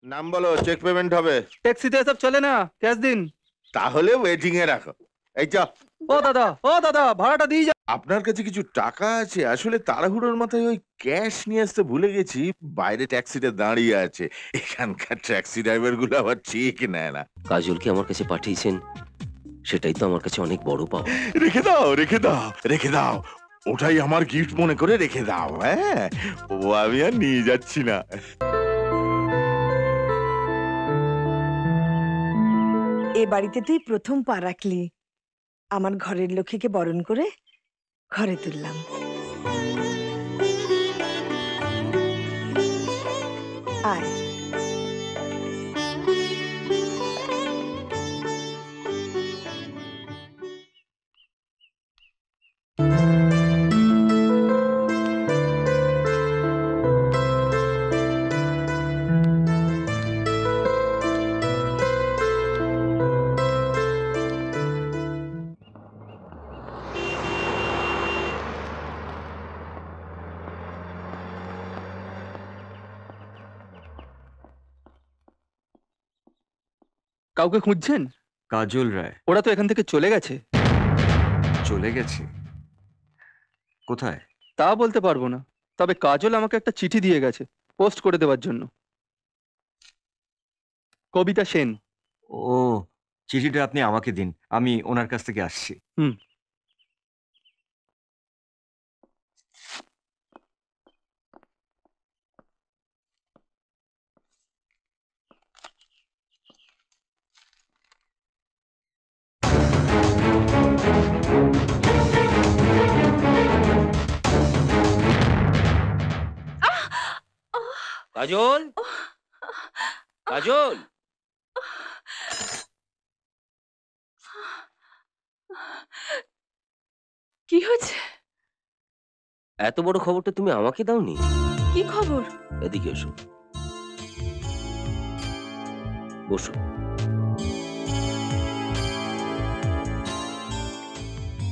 নাম বলো, check payment হবে। ট্যাক্সিতে এসব চলে না, ক্যাশ দিন। তাহলে ওয়েটিং এ রাখো। এই চ। ও দাদা ভাড়াটা দিয়ে যা। আপনার কাছে কিছু টাকা আছে? আসলে তাড়াহুড়োর মাথায় ওই ক্যাশ নিয়ে আসতে ভুলে গেছি। বাইরে ট্যাক্সিটা দাঁড়িয়ে আছে। এখানকার ট্যাক্সি ড্রাইভার গুলো আবার চেক নেয় না। কাজলকে আমার কাছে পাঠিয়েছেন, সেটাই তো আমার কাছে অনেক বড় পাওয়া। রেখে দাও, রেখে দাও, রেখে দাও। ওটাই আমার গিফট মনে করে রেখে দাও। হ্যাঁ, ও আমি আর নিয়ে যাচ্ছি না। এ বাড়িতে তুই প্রথম পা রাখলি। আমার ঘরের লক্ষ্মীকে বরণ করে ঘরে তুললাম। আয়। কাউকে খুঁজছেন? কাজল রায়। ওরা তো এখান থেকে চলে গেছে। চলে গেছে? কোথায়? তা বলতে পারবো না, তবে কাজল আমাকে একটা চিঠি দিয়ে গেছে পোস্ট করে দেওয়ার জন্য। কবিতা সেন। ও, চিঠিটা আপনি আমাকে দিন, আমি ওনার কাছ থেকে আসছি। হুম। কাজল, কাজল, কি হয়েছে? এত বড় খবরটা তুমি আমাকে দাওনি? কি খবর? এদিকে এসো, বসো।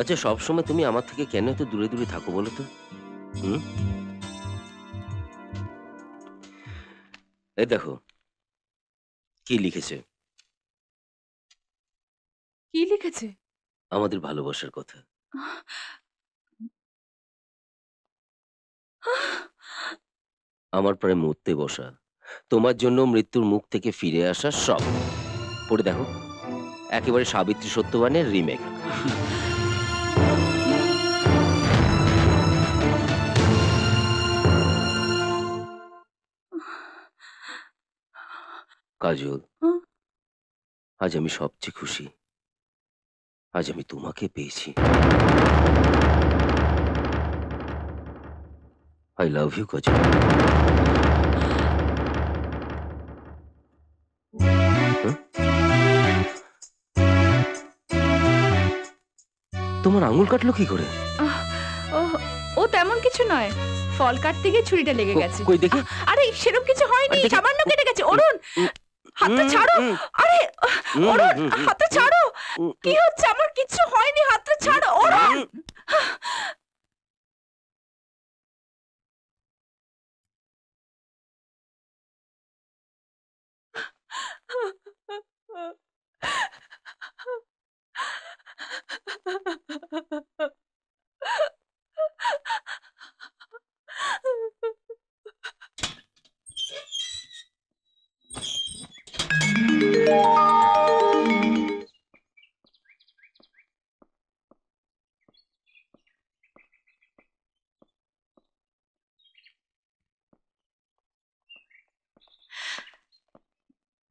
আচ্ছা, সবসময় তুমি আমার থেকে কেন এত দূরে দূরে থাকো বলো তো? এই দেখো কি লিখেছে। কি লিখেছে? আমাদের ভালোবাসার কথা। আমার প্রায় মরতে বসা, তোমার জন্য মৃত্যুর মুখ থেকে ফিরে আসা, সব পড়ে দেখো। একেবারে সাবিত্রী সত্যবানের রিমেক। কাজল, আজ আমি সবচেয়ে খুশি। আজ আমি তোমাকে পেয়েছি। আই লাভ ইউ কাজল। তোমার আঙুল কাটলো কি করে? ও তেমন কিছু নয়, ফল কাটতে গিয়ে ছুরিটা লেগে গেছে। কই দেখি। আরে সেরকম কিছু হয়নি, সামান্য কেটে গেছে। অরুণ, হাতটা ছাড়ো। আরে অরুণ, হাতটা ছাড়ো। কি হচ্ছে? আমার কিছু হয়নি, হাতটা ছাড়ো অরুণ।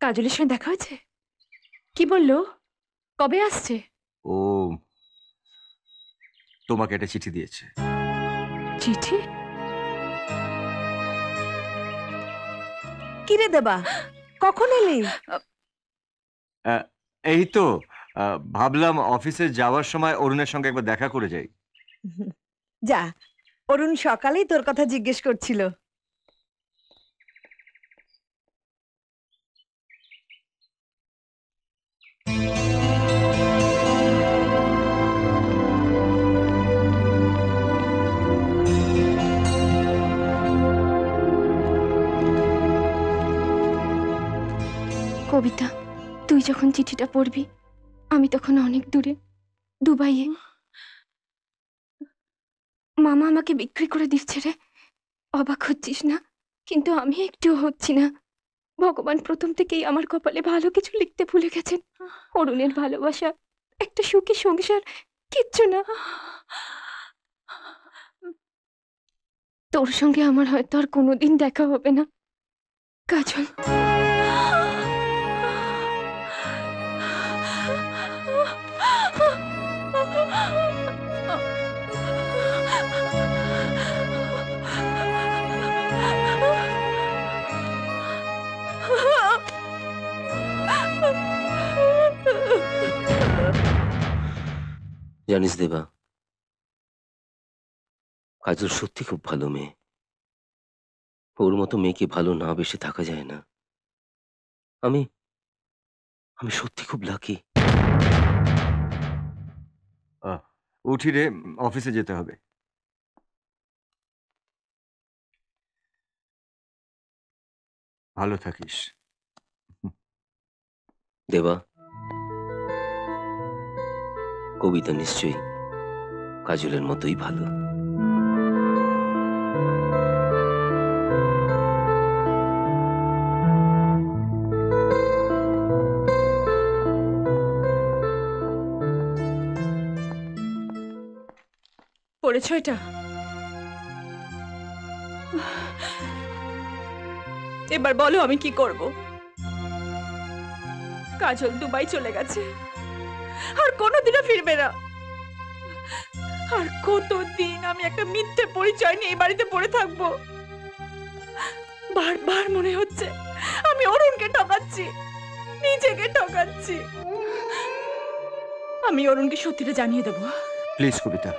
কাজলের সঙ্গে দেখা হয়েছে? কি বললো? কবে আসছে? ও তোমাকে একটা চিঠি দিয়েছে। চিঠি? কিরে দেবা, কখন এলি? এই তো ভাবলাম অফিসে যাওয়ার সময় অরুণের সঙ্গে একবার দেখা করে যাই। যা, অরুণ সকালেই তোর কথা জিজ্ঞেস করছিল। কবিতা, তুই যখন চিঠিটা পড়বি আমি তখন অনেক দূরে, দুবাইয়ে। মামা আমাকে বিক্রি করে দিচ্ছে রে। অবাক হচ্ছিস না? কিন্তু আমি একটুও হচ্ছি না। ভগবান প্রথম থেকেই আমার কপালে ভালো কিছু লিখতে ভুলে গেছেন। অরুণের ভালোবাসা, একটা সুখী সংসার, কিচ্ছু না। তোর সঙ্গে আমার হয়তো আর কোনোদিন দেখা হবে না, কাজল। জানিস দেবা, কাজল সত্যি খুব ভালো মেয়ে। ওর মতো মেয়েকে ভালো না বেশি থাকা যায় না। আমি আমি সত্যি খুব লাকি। উঠি রে, অফিসে যেতে হবে। ভালো থাকিস। দেবা, কবিতা নিশ্চয়ই কাজলের মতোই ভালো। পড়েছো এটা? এবার বলো আমি কি করব? কাজল দুবাই চলে গেছে, আর কোনোদিনও ফিরবে না। আর কতদিন আমি একটা মিথ্যে পরিচয় নিয়ে এই বাড়িতে পড়ে থাকবো? বারবার মনে হচ্ছে আমি অরুণকে ঠকাচ্ছি, নিজেকে ঠকাচ্ছি। আমি অরুণকে সত্যিটা জানিয়ে দেবো। প্লিজ কবিতা,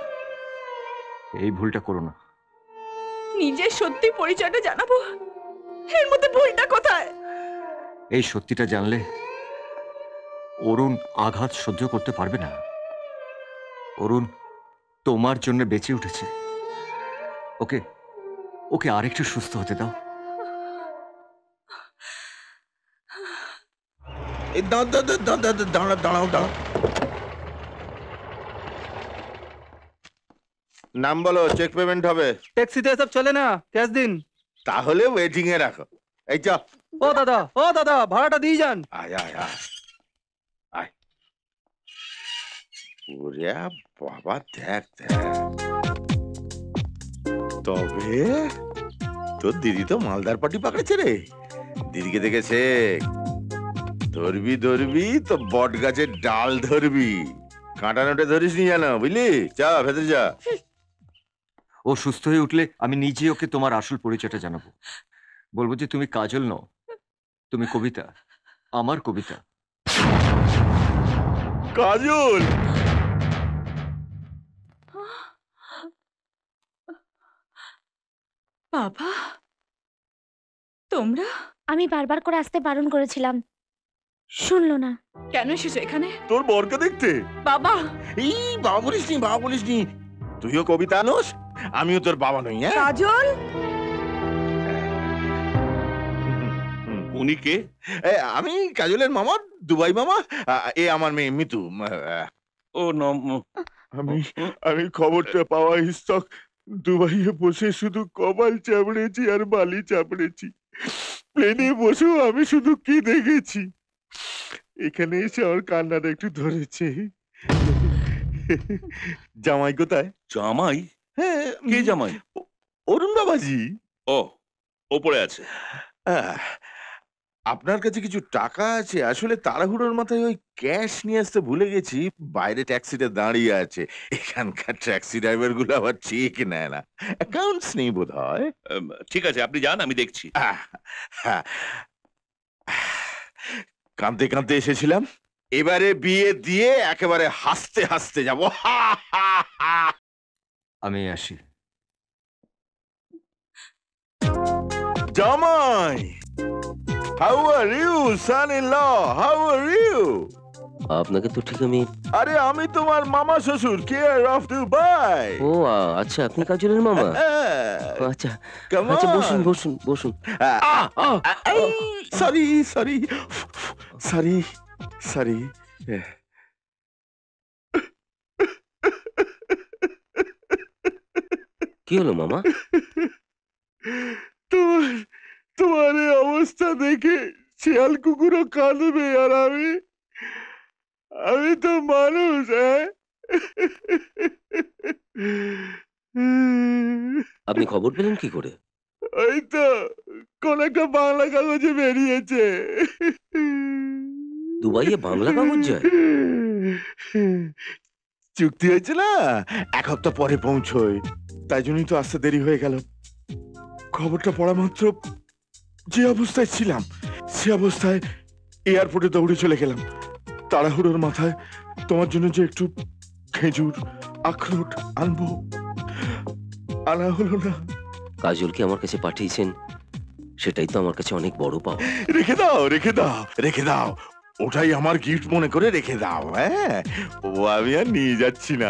এই ভুলটা করো না। নিজের সত্যি পরিচয়টা জানাবো, এর মধ্যে ভুলটা কোথায়? এই সত্যিটা জানলে অরুণ আঘাত সহ্য করতে পারবে না। অরুণ তোমার জন্য বেঁচে উঠেছে। ওকে ওকে আরেকটু সুস্থ হতে দাও। দাঁড়াও। নাম বলো, চেক পেমেন্ট হবে। ট্যাক্সিতে এসব চলে না, ক্যাশ দিন। তাহলে ওয়েটিং এ রাখো। এই চ। ও দাদা, ভাড়াটা দিয়ে যান। আয়। ওরে বাবা, দেখ। তবে তোর দিদি তো মালদার পাটি পাকড়েছে রে। দিদিকে দেখেছে, ধরবি তো বট গাছের ডাল ধরবি, কাঁটা নোটে ধরিস নি জানো, বুঝলি? যা ভেতরে যা। ও সুস্থ হয়ে উঠলে আমি নিজে ওকে তোমার আসল পরিচয়টা জানাবো। বলবো যে তুমি কাজল নও, তুমি কবিতা, আমার কবিতা। কাজল? বাবা, তোমরা? আমি বারবার করে আসতে বারণ করেছিলাম, শুনলো না। কেন এসেছো এখানে? তোর বরকে দেখতে। বাবা, এই বাবা বলিস নি। তুইও কবিতা আনোস, আমিও তোর বাবা নই। হ্যাঁ, কাজল, উনি কে? আমি কাজলের মামা, দুবাই মামা। এ আমার মেয়ে মিতু। ও আমি খবরটা পাওয়া ইস্তক দুবাইয়ে বসে শুধু কপাল চাপড়েছি আর বালি চাপড়েছি। প্লেনে বসেও আমি শুধু কি দেখেছি। এখানে এসে আমার কান্নাটা একটু ধরেছে। জামাই কোথায়? জামাই? হ্যাঁ, কে জামাই? অরুণ বাবাজি। ও, ওপরে আছে। আহ, আপনার কাছে কিছু টাকা আছে? আসলে তাড়াহুড়োর মাথায় ওই ক্যাশ নিয়ে আসতে ভুলে গেছি। বাইরে ট্যাক্সিটা দাঁড়িয়ে আছে। এখানকার ট্যাক্সি ড্রাইভার গুলো আবার চেক নেয় না, অ্যাকাউন্টস নেই বোধ হয়। ঠিক আছে, আপনি যান, আমি দেখছি। কাঁদতে এসেছিলাম, এবারে বিয়ে দিয়ে একেবারে হাসতে যাব। আমি আসি। জামাই, how are you, son-in-law? How are you? আপনাকে তো ঠিক আমি। আরে আমি তোমার মামা শ্বশুর, কেয়ার অফ দুবাই। ও আচ্ছা, আপনি কাজলের মামা। আচ্ছা Come আচ্ছা, on. বসুন। Sorry sorry sorry. কি হলো মামা? তোমার তোমার এই অবস্থা দেখে শিয়াল কুকুরও কাঁদবে, আর আমি তো মানুষ। আপনি খবর পেলেন কি করে? ওই তো কোন একটা বাংলা কাগজে বেরিয়েছে। দুবাইয়ে বাংলা কাগজ যায়? চুক্তি হয়েছে না, 1 সপ্তাহ পরে পৌঁছয়, তাই জন্যই তো আসতে দেরি হয়ে গেল। খবরটা পড়া মাত্র যে অবস্থায় ছিলাম সে অবস্থায় এয়ারপোর্টে দৌড়ে চলে গেলাম। তাড়াহুড়োর মাথায় তোমার জন্য যে একটু খেজুর আখরোট আনবো, আনা হলো না। কাজলকে আমার কাছে পাঠিয়েছেন, সেটাই তো আমার কাছে অনেক বড় পাওয়া। রেখে দাও রেখে দাও রেখে দাও, ওটাই আমার গিফট মনে করে রেখে দাও। হ্যাঁ, ও আমি আর নিয়ে যাচ্ছি না।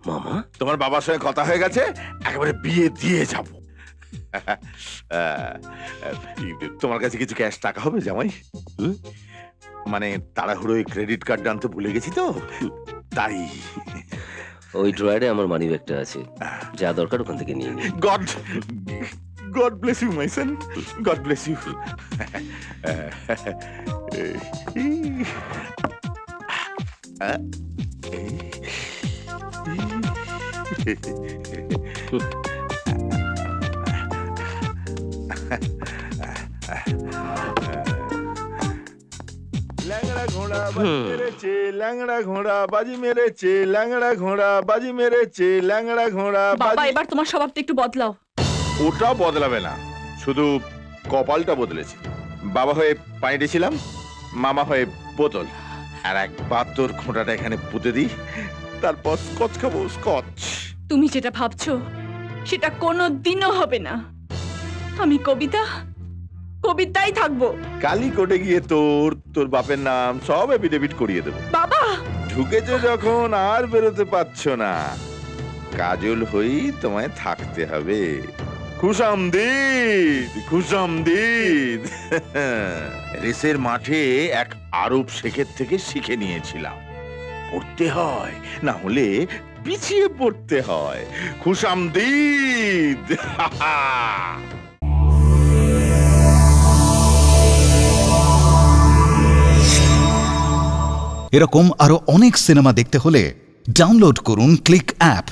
মামা, তোমার বাবার সঙ্গে কথা হয়ে গেছে, একেবারে বিয়ে দিয়ে যাব। তোমার কাছে কিছু ক্যাশ টাকা হবে জামাই? মানে তাড়াহুড়োয় ক্রেডিট কার্ড আনতে ভুলে গেছি তো, তাই। ওই ড্রয়ারে আমার মানি ব্যাগটা আছে, যা দরকার ওখান থেকে নিয়ে নিন। God bless you my son, God bless you. ল্যাংড়া ঘোড়া বাজি মেরেছে, ল্যাংড়া ঘোড়া বাজি মেরেছে, ল্যাংড়া ঘোড়া বাজি মেরেছে, ল্যাংড়া ঘোড়া বাবা, বাজি। এবার তোমার স্বভাবটা একটু বদলাও। ওটা বদলাবে না, শুধু কপালটা বদলেছে। বাবা হয়ে পানি দিয়েছিলাম, মামা হয়ে বোতল। আর একবার তোর খোঁটাটা এখানে পুঁতে দিই, তারপর স্কচ খাবো, স্কচ। তুমি যেটা ভাবছো সেটা কোনোদিনও হবে না। আমি কবিতাই থাকবো। কালি কোটে গিয়ে তোর বাপের নাম সব এফিডেভিট করিয়ে দেবো। বাবা, ঢুকেছো যখন আর বেরোতে পারছো না, কাজল হই তোমায় থাকতে হবে। খুশামদিদ খুশামদিদ। রেসের মাঠে এক আরব শেখের থেকে শিখে নিয়েছিলাম, পড়তে হয়, না হলে পিছিয়ে পড়তে হয়। খুশামদিদ। এরকম আরো অনেক সিনেমা দেখতে হলে ডাউনলোড করুন ক্লিক অ্যাপ।